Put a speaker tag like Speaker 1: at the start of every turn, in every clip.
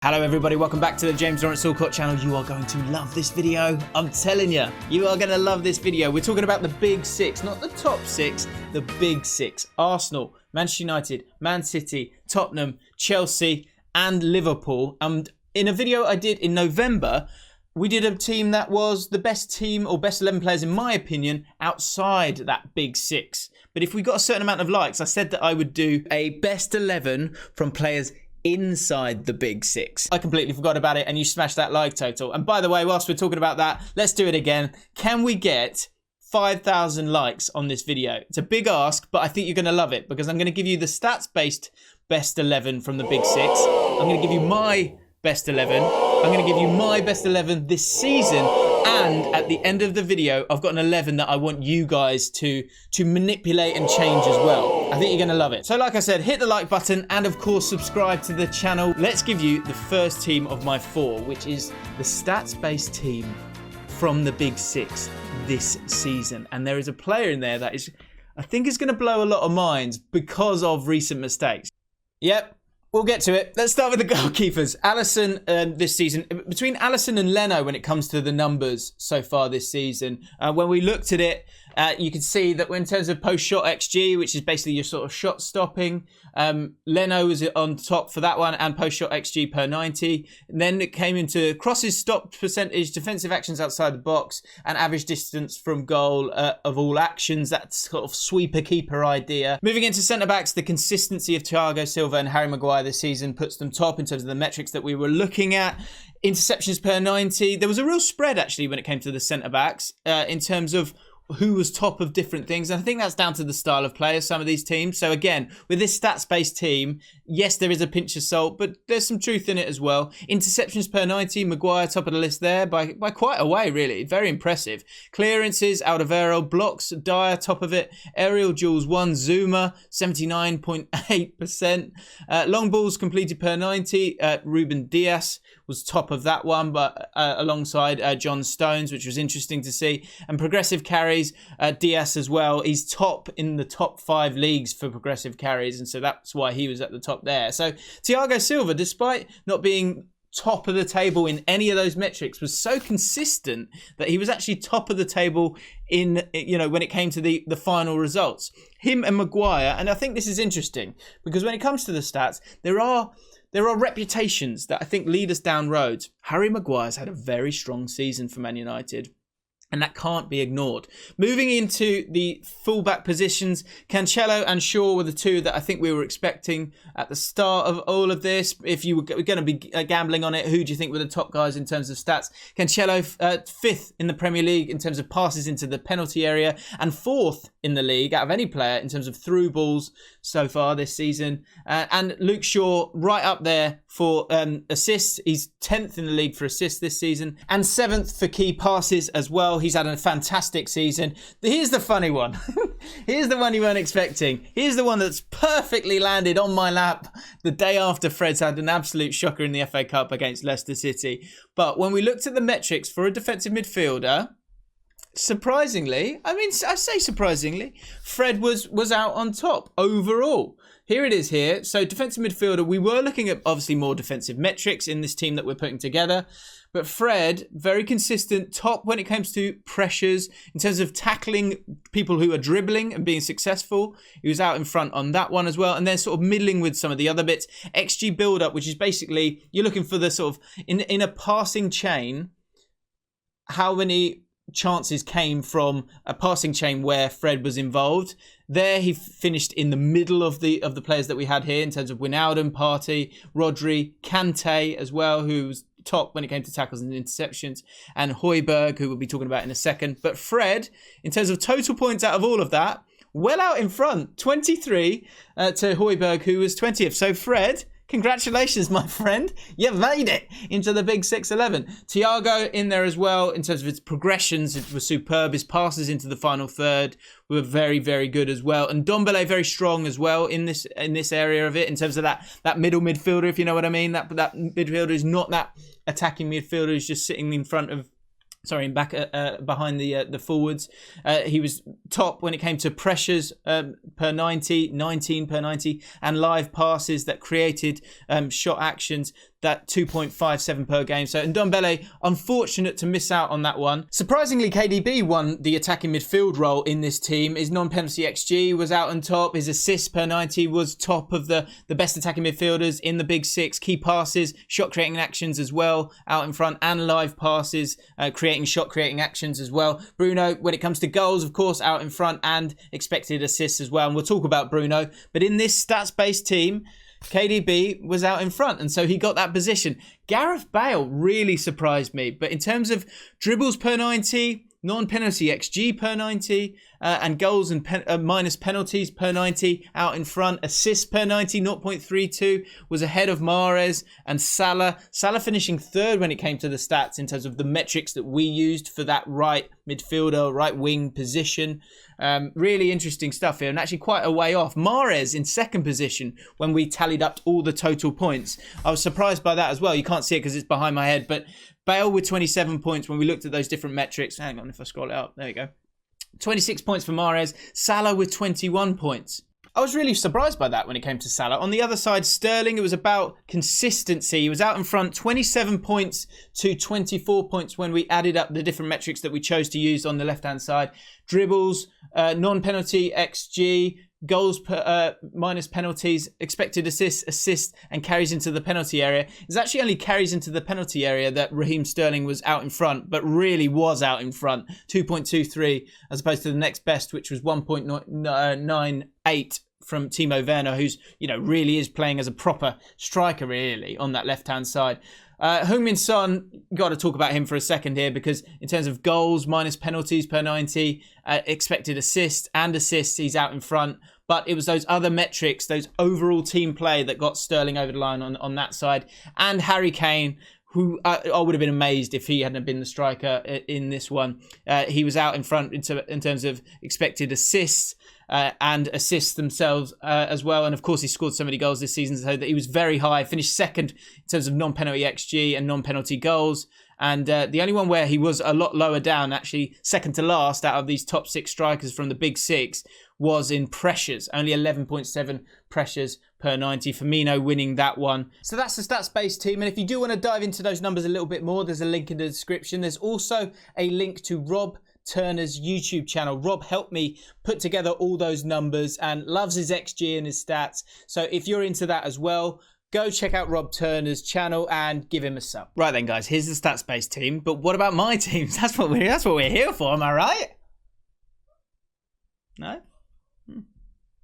Speaker 1: Hello everybody, welcome back to the James Lawrence Allcott channel. You are going to love this video. I'm telling you, you are going to love this video. We're talking about the big six, not the top six, the big six. Arsenal, Manchester United, Man City, Tottenham, Chelsea and Liverpool. And in a video I did in November, we did a team that was the best team or best 11 players in my opinion outside that big six. But if we got a certain amount of likes, I said that I would do a best 11 from players inside the big six. I completely forgot about it and you smashed that like total. And by the way, whilst we're talking about that, let's do it again. Can we get 5,000 likes on this video? It's a big ask, but I think you're going to love it because I'm going to give you the stats-based best 11 from the big six. I'm going to give you my best 11. I'm going to give you my best 11 this season. And at the end of the video, I've got an 11 that I want you guys to manipulate and change as well. I think you're going to love it. So like I said, hit the like button and of course subscribe to the channel. Let's give you the first team of my four, which is the stats-based team from the big six this season. And there is a player in there that is, I think is going to blow a lot of minds because of recent mistakes. Yep. We'll get to it. Let's start with the goalkeepers. Alisson this season, between Alisson and Leno when it comes to the numbers so far this season, when we looked at it, you can see that in terms of post-shot XG, which is basically your sort of shot stopping, Leno was on top for that one and post-shot XG per 90. And then it came into crosses stopped percentage, defensive actions outside the box, and average distance from goal of all actions. That sort of sweeper-keeper idea. Moving into centre-backs, the consistency of Thiago Silva and Harry Maguire this season puts them top in terms of the metrics that we were looking at. Interceptions per 90. There was a real spread actually when it came to the centre-backs in terms of who was top of different things. And I think that's down to the style of play of some of these teams. So again, with this stats-based team, yes, there is a pinch of salt, but there's some truth in it as well. Interceptions per 90, Maguire top of the list there by quite a way, really. Very impressive. Clearances, Alderweireld, blocks, Dyer top of it. Aerial duels, one, Zuma, 79.8%. Long balls completed per 90, Ruben Dias was top of that one, but alongside John Stones, which was interesting to see. And progressive carries, Diaz as well. He's top in the top 5 leagues for progressive carries, and so that's why he was at the top there. So Thiago Silva, despite not being top of the table in any of those metrics, was so consistent that he was actually top of the table in, you know, when it came to the final results. Him and Maguire, and I think this is interesting because when it comes to the stats, there are reputations that I think lead us down roads. Harry Maguire's had a very strong season for Man United, and that can't be ignored. Moving into the fullback positions, Cancelo and Shaw were the two that I think we were expecting at the start of all of this. If you were going to be gambling on it, who do you think were the top guys in terms of stats? Cancelo, 5th in the Premier League in terms of passes into the penalty area, and 4th in the league out of any player in terms of through balls so far this season. And Luke Shaw right up there for assists. He's 10th in the league for assists this season and 7th for key passes as well. He's had a fantastic season. Here's the funny one. Here's the one you weren't expecting. Here's the one that's perfectly landed on my lap the day after Fred's had an absolute shocker in the FA Cup against Leicester City. But when we looked at the metrics for a defensive midfielder, surprisingly, I say surprisingly, Fred was out on top overall. Here it is here. So defensive midfielder, we were looking at obviously more defensive metrics in this team that we're putting together. But Fred, very consistent, top when it comes to pressures, in terms of tackling people who are dribbling and being successful. He was out in front on that one as well. And then sort of middling with some of the other bits. XG build-up, which is basically, you're looking for the sort of, in a passing chain, how many chances came from a passing chain where Fred was involved. There he finished in the middle of the players that we had here in terms of Wijnaldum, Partey, Rodri, Kante as well, who was top when it came to tackles and interceptions, and Højbjerg, who we'll be talking about in a second. But Fred, in terms of total points out of all of that, well out in front, 23 to Højbjerg, who was 20th. So Fred, congratulations, my friend. You made it into the big 6-11. Thiago in there as well in terms of its progressions. It was superb. His passes into the final third were very, very good as well. And Ndombele very strong as well in this area of it in terms of that middle midfielder, if you know what I mean. That midfielder is not that attacking midfielder. He's just sitting in front of behind the forwards. He was top when it came to pressures per 90, 19 per 90, and live passes that created shot actions. that 2.57 per game. So Ndombele, unfortunate to miss out on that one. Surprisingly, KDB won the attacking midfield role in this team. His non-penalty XG was out on top. His assists per 90 was top of the best attacking midfielders in the Big Six. Key passes, shot creating actions as well, out in front, and live passes, creating shot creating actions as well. Bruno, when it comes to goals, of course, out in front, and expected assists as well. And we'll talk about Bruno. But in this stats-based team, KDB was out in front, and so he got that position. Gareth Bale really surprised me, but in terms of dribbles per 90, non-penalty XG per 90, and goals and minus penalties per 90 out in front, assists per 90, 0.32, was ahead of Mahrez and Salah. Salah finishing third when it came to the stats in terms of the metrics that we used for that right midfielder, right wing position. Really interesting stuff here, and actually quite a way off. Mahrez in second position when we tallied up all the total points. I was surprised by that as well. You can't see it because it's behind my head, but Bale with 27 points when we looked at those different metrics. Hang on, if I scroll it up, there you go. 26 points for Mahrez. Salah with 21 points. I was really surprised by that when it came to Salah. On the other side, Sterling, it was about consistency. He was out in front, 27 points to 24 points when we added up the different metrics that we chose to use on the left-hand side. Dribbles, non-penalty XG, goals per minus penalties, expected assists, and carries into the penalty area. It's actually only carries into the penalty area that Raheem Sterling was out in front, but really was out in front, 2.23, as opposed to the next best, which was 1.98 from Timo Werner, who's, really is playing as a proper striker, really, on that left-hand side. Heung-min Son, got to talk about him for a second here, because in terms of goals, minus penalties per 90, expected assists, he's out in front. But it was those other metrics, those overall team play that got Sterling over the line on that side. And Harry Kane, who I would have been amazed if he hadn't been the striker in this one. He was out in front in terms of expected assists, and assists themselves as well. And of course, he scored so many goals this season, so that he was very high, finished second in terms of non-penalty XG and non-penalty goals. And the only one where he was a lot lower down, actually second to last out of these top six strikers from the Big Six, was in pressures. Only 11.7 pressures per 90. Firmino winning that one. So that's the stats-based team. And if you do want to dive into those numbers a little bit more, there's a link in the description. There's also a link to Rob Turner's YouTube channel. Rob helped me put together all those numbers and loves his XG and his stats. So if you're into that as well, go check out Rob Turner's channel and give him a sub. Right then, guys, here's the stats-based team. But what about my team? That's what we're here for. Am I right? No?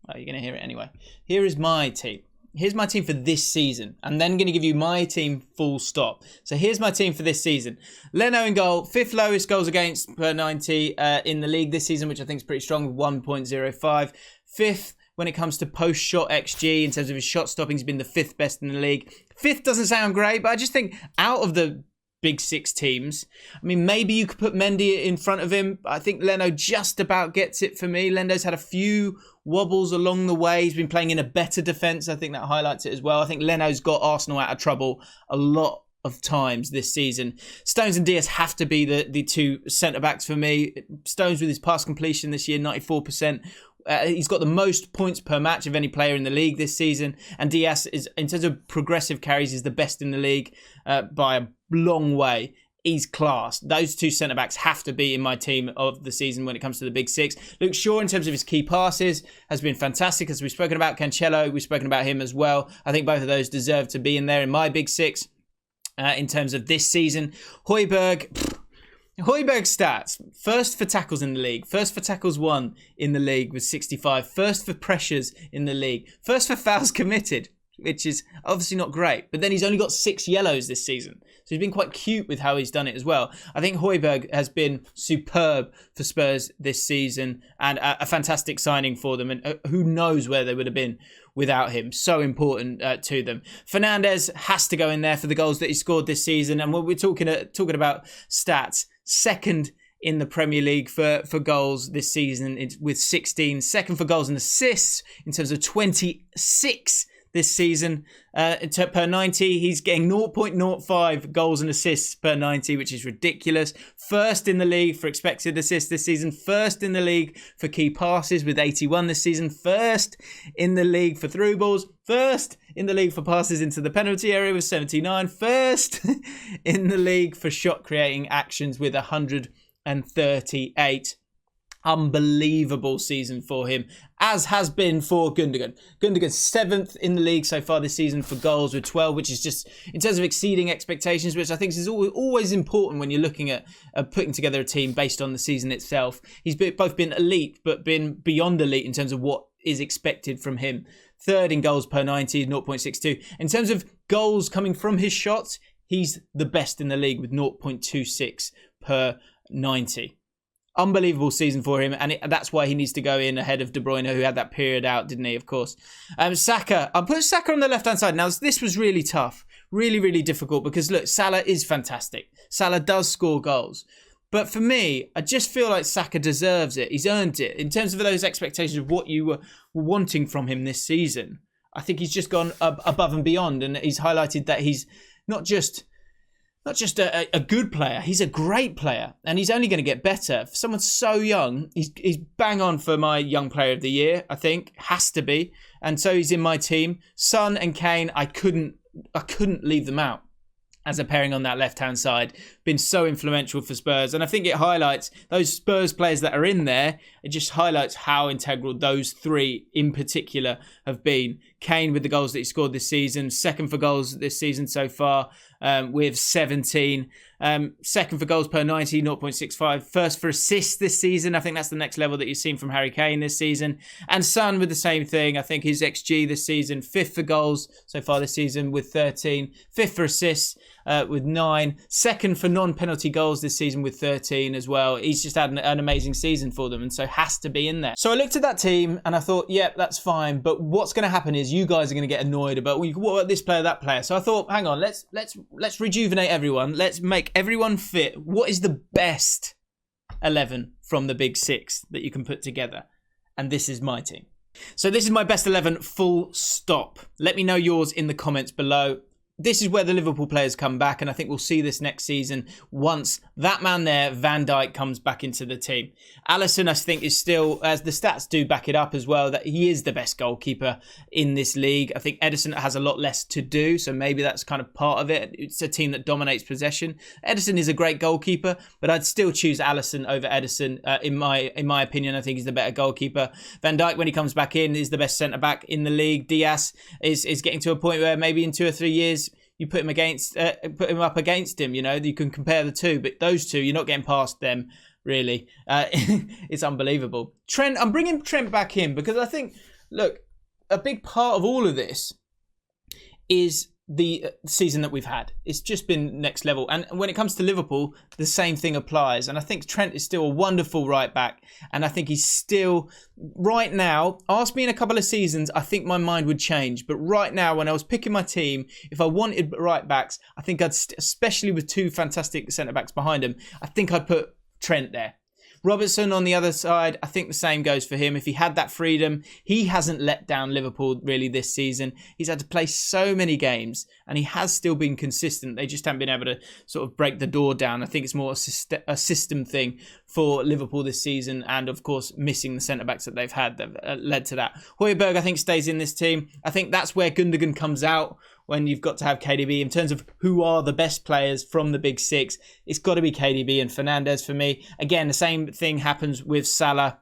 Speaker 1: Oh, you're going to hear it anyway. Here is my team. Here's my team for this season. I'm then going to give you my team full stop. So here's my team for this season. Leno in goal, fifth lowest goals against per 90 in the league this season, which I think is pretty strong with 1.05. Fifth when it comes to post-shot XG, in terms of his shot stopping, he's been the fifth best in the league. Fifth doesn't sound great, but I just think out of the Big Six teams, I mean, maybe you could put Mendy in front of him. I think Leno just about gets it for me. Lendo's had a few wobbles along the way. He's been playing in a better defence. I think that highlights it as well. I think Leno's got Arsenal out of trouble a lot of times this season. Stones and Diaz have to be the two centre-backs for me. Stones with his pass completion this year, 94%. He's got the most points per match of any player in the league this season. And Diaz, is, in terms of progressive carries, is the best in the league by a long way. He's class. Those two centre-backs have to be in my team of the season when it comes to the Big Six. Luke Shaw, in terms of his key passes, has been fantastic. As we've spoken about Cancelo, we've spoken about him as well. I think both of those deserve to be in there in my Big Six in terms of this season. Højbjerg stats. First for tackles in the league. First for tackles won in the league with 65. First for pressures in the league. First for fouls committed, which is obviously not great. But then he's only got 6 yellows this season. So he's been quite cute with how he's done it as well. I think Højbjerg has been superb for Spurs this season and a fantastic signing for them. And who knows where they would have been without him. So important to them. Fernandes has to go in there for the goals that he scored this season. And when we're talking about stats, second in the Premier League for goals this season with 16. Second for goals and assists in terms of 26 this season per 90. He's getting 0.05 goals and assists per 90, which is ridiculous. First in the league for expected assists this season. First in the league for key passes with 81 this season. First in the league for through balls. First in the league for passes into the penalty area with 79. First in the league for shot creating actions with 138. Unbelievable season for him, as has been for Gundogan. Gundogan's 7th in the league so far this season for goals with 12, which is just, in terms of exceeding expectations, which I think is always important when you're looking at putting together a team based on the season itself. He's both been elite, but been beyond elite in terms of what is expected from him. 3rd in goals per 90, 0.62. In terms of goals coming from his shots, he's the best in the league with 0.26 per 90. Unbelievable season for him, and that's why he needs to go in ahead of De Bruyne, who had that period out, didn't he, of course. Saka, I put Saka on the left-hand side. Now, this was really tough, really, really difficult, because, look, Salah is fantastic. Salah does score goals. But for me, I just feel like Saka deserves it. He's earned it. In terms of those expectations of what you were wanting from him this season, I think he's just gone above and beyond, and he's highlighted that he's not just a good player, he's a great player, and he's only going to get better. For someone so young, he's bang on for my young player of the year, I think, has to be. And so he's in my team. Son and Kane, I couldn't leave them out as a pairing on that left-hand side. Been so influential for Spurs. And I think it highlights those Spurs players that are in there. It just highlights how integral those three in particular have been. Kane with the goals that he scored this season. 2nd for goals this season so far with 17. 2nd for goals per 90, 0.65. 1st for assists this season. I think that's the next level that you've seen from Harry Kane this season. And Son with the same thing. I think his XG this season. 5th for goals so far this season with 13. 5th for assists with 9. 2nd for non-penalty goals this season with 13 as well. He's just had an amazing season for them, and so has to be in there. So I looked at that team and I thought, yep, that's fine. But what's going to happen is you guys are going to get annoyed about, well, what about this player, that player? So I thought, hang on, let's rejuvenate everyone. Let's make everyone fit. What is the best 11 from the big 6 that you can put together? And this is my team. So this is my best 11, full stop. Let me know yours in the comments below. This is where the Liverpool players come back, and I think we'll see this next season once that man there, Van Dijk, comes back into the team. Alisson, I think, is still, as the stats do back it up as well, that he is the best goalkeeper in this league. I think Ederson has a lot less to do, so maybe that's kind of part of it. It's a team that dominates possession. Ederson is a great goalkeeper, but I'd still choose Alisson over Ederson. In my opinion, I think he's the better goalkeeper. Van Dijk, when he comes back in, is the best centre-back in the league. Diaz is getting to a point where maybe in 2 or 3 years, you put him up against him, you know, you can compare the two, but those two, you're not getting past them, really. It's unbelievable. Trent, I'm bringing Trent back in because I think, look, a big part of all of this is the season that we've had. It's just been next level. And when it comes to Liverpool, the same thing applies. And I think Trent is still a wonderful right back. And I think he's still, right now, ask me in a couple of seasons, I think my mind would change. But right now, when I was picking my team, if I wanted right backs, I think I'd, especially with 2 fantastic centre backs behind him, I think I'd put Trent there. Robertson on the other side, I think the same goes for him. If he had that freedom, he hasn't let down Liverpool really this season. He's had to play so many games and he has still been consistent. They just haven't been able to sort of break the door down. I think it's more a system thing for Liverpool this season, and of course missing the centre-backs that they've had that led to that. Højbjerg, I think, stays in this team. I think that's where Gundogan comes out when you've got to have KDB. In terms of who are the best players from the big 6, it's got to be KDB and Fernandes for me. Again, the same thing happens with Salah.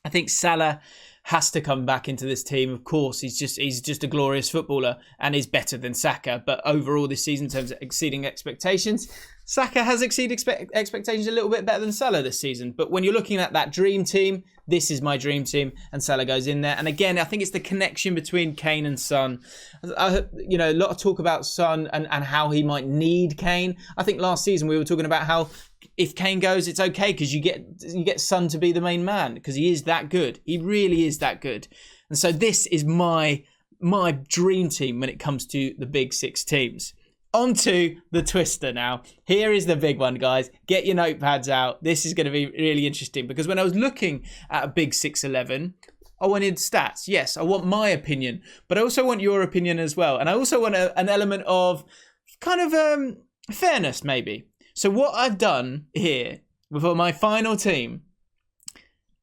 Speaker 1: I think Salah has to come back into this team. Of course, he's just a glorious footballer and is better than Saka. But overall this season, in terms of exceeding expectations, Saka has exceeded expectations a little bit better than Salah this season. But when you're looking at that dream team, this is my dream team, and Salah goes in there. And again, I think it's the connection between Kane and Son. A lot of talk about Son and how he might need Kane. I think last season we were talking about how if Kane goes, it's okay because you get Son to be the main man because he is that good. He really is that good. And so this is my dream team when it comes to the big 6 teams. On to the twister now. Here is the big one, guys. Get your notepads out. This is going to be really interesting because when I was looking at a big 6-11, I wanted stats. Yes, I want my opinion, but I also want your opinion as well. And I also want an element of kind of fairness, maybe. So what I've done here for my final team,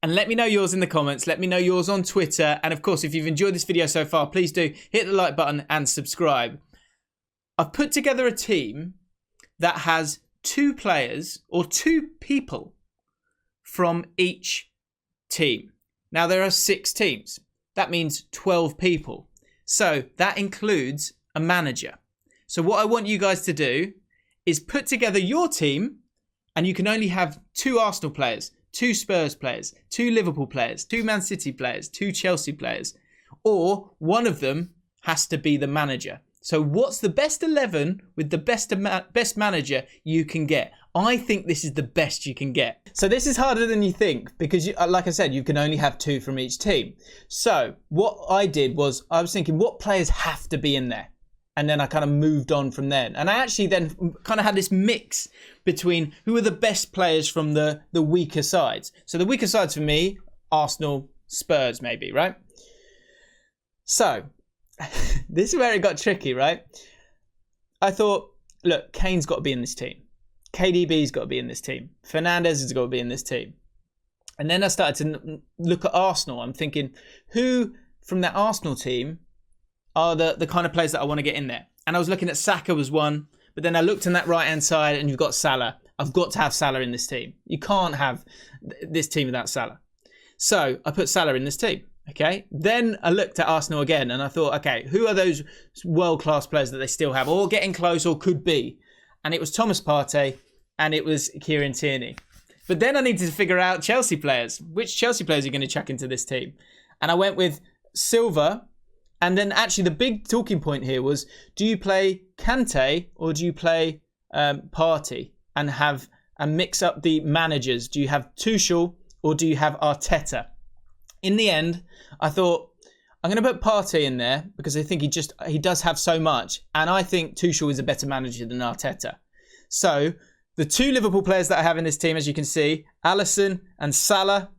Speaker 1: and let me know yours in the comments. Let me know yours on Twitter. And of course, if you've enjoyed this video so far, please do hit the like button and subscribe. I've put together a team that has 2 players or 2 people from each team. Now, there are 6 teams. That means 12 people. So that includes a manager. So what I want you guys to do is put together your team, and you can only have 2 Arsenal players, 2 Spurs players, 2 Liverpool players, 2 Man City players, 2 Chelsea players, or one of them has to be the manager. So what's the best 11 with the best manager you can get? I think this is the best you can get. So this is harder than you think because, like I said, you can only have 2 from each team. So what I did was I was thinking what players have to be in there? And then I kind of moved on from then. And I actually then kind of had this mix between who are the best players from the weaker sides. So the weaker sides for me, Arsenal, Spurs maybe, right? So this is where it got tricky, right? I thought, look, Kane's got to be in this team. KDB's got to be in this team. Fernandes has got to be in this team. And then I started to look at Arsenal. I'm thinking, who from that Arsenal team are the kind of players that I want to get in there? And I was looking at Saka was one, but then I looked on that right-hand side and you've got Salah. I've got to have Salah in this team. You can't have this team without Salah. So I put Salah in this team. Okay, then I looked at Arsenal again and I thought, okay, who are those world-class players that they still have or getting close or could be? And it was Thomas Partey and it was Kieran Tierney. But then I needed to figure out Chelsea players. Which Chelsea players are you going to chuck into this team? And I went with Silva. And then actually the big talking point here was, do you play Kante or do you play Partey and mix up the managers? Do you have Tuchel or do you have Arteta? In the end, I thought, I'm going to put Partey in there because I think he does have so much. And I think Tuchel is a better manager than Arteta. So the 2 Liverpool players that I have in this team, as you can see, Alisson and Salah,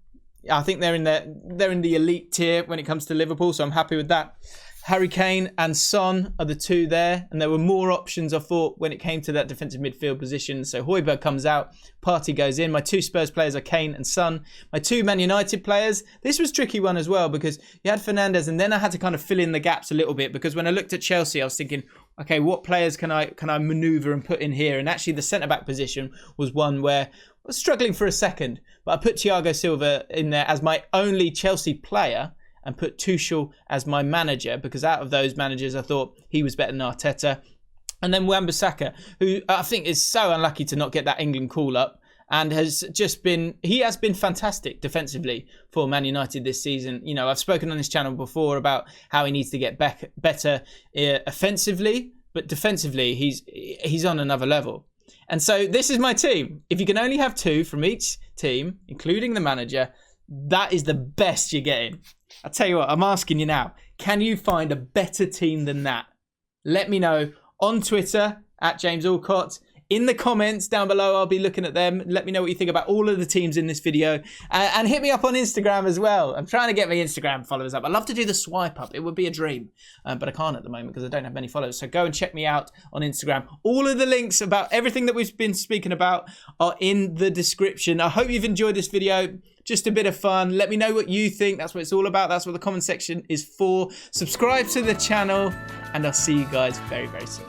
Speaker 1: I think they're in the elite tier when it comes to Liverpool. So I'm happy with that. Harry Kane and Son are the 2 there. And there were more options, I thought, when it came to that defensive midfield position. So Højbjerg comes out, Partey goes in. My 2 Spurs players are Kane and Son. My 2 Man United players, this was a tricky one as well because you had Fernandes and then I had to kind of fill in the gaps a little bit because when I looked at Chelsea, I was thinking, okay, what players can I manoeuvre and put in here? And actually the centre-back position was one where I was struggling for a second. But I put Thiago Silva in there as my only Chelsea player and put Tuchel as my manager because out of those managers, I thought he was better than Arteta. And then Wan-Bissaka, who I think is so unlucky to not get that England call-up and has been fantastic defensively for Man United this season. You know, I've spoken on this channel before about how he needs to get better offensively, but defensively, he's on another level. And so this is my team. If you can only have 2 from each team, including the manager, that is the best you're getting. I'll tell you what, I'm asking you now, can you find a better team than that? Let me know on Twitter at James Allcott. In the comments down below, I'll be looking at them. Let me know what you think about all of the teams in this video. And hit me up on Instagram as well. I'm trying to get my Instagram followers up. I'd love to do the swipe up. It would be a dream. But I can't at the moment because I don't have many followers. So go and check me out on Instagram. All of the links about everything that we've been speaking about are in the description. I hope you've enjoyed this video. Just a bit of fun. Let me know what you think. That's what it's all about. That's what the comment section is for. Subscribe to the channel. And I'll see you guys very, very soon.